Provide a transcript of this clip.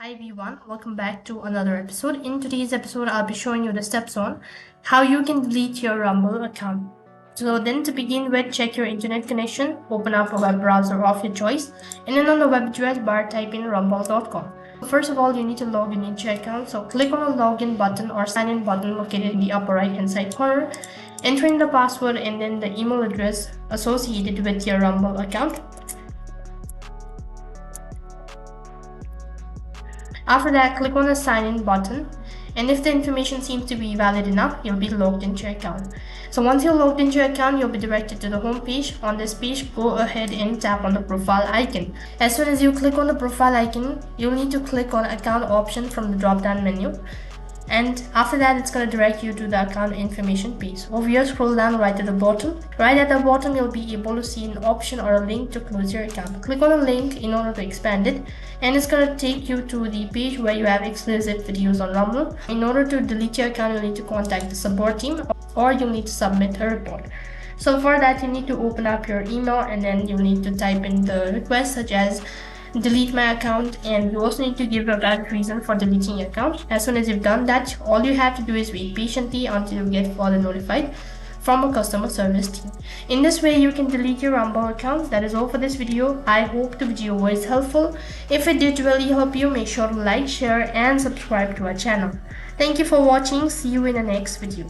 Hi everyone, welcome back to another episode. In today's episode, I'll be showing you the steps on how you can delete your Rumble account. So then to begin with, check your internet connection, open up a web browser of your choice, and then on the web address bar type in rumble.com. First of all, you need to log in into your account. So click on the login button or sign in button located in the upper right hand side corner, enter in the password and then the email address associated with your Rumble account. After that, click on the sign in button, and if the information seems to be valid enough, you'll be logged into your account. So once you're logged into your account, you'll be directed to the home page. On this page, go ahead and tap on the profile icon. As soon as you click on the profile icon, you'll need to click on account option from the drop down menu. And after that, it's going to direct you to the account information page. Over here, scroll down right at the bottom. Right at the bottom, you'll be able to see an option or a link to close your account. Click on the link in order to expand it, and it's going to take you to the page where you have exclusive videos on Rumble. In order to delete your account, you'll need to contact the support team or you'll need to submit a report. So for that, you need to open up your email and then you need to type in the request such as delete my account, and you also need to give a valid reason for deleting your account. As soon as you've done that, all you have to do is wait patiently until you get further notified from a customer service team. In this way, you can delete your Rumble account. That is all for this video. I hope the video was helpful. If it did really help you, make sure to like, share and subscribe to our channel. Thank you for watching. See you in the next video.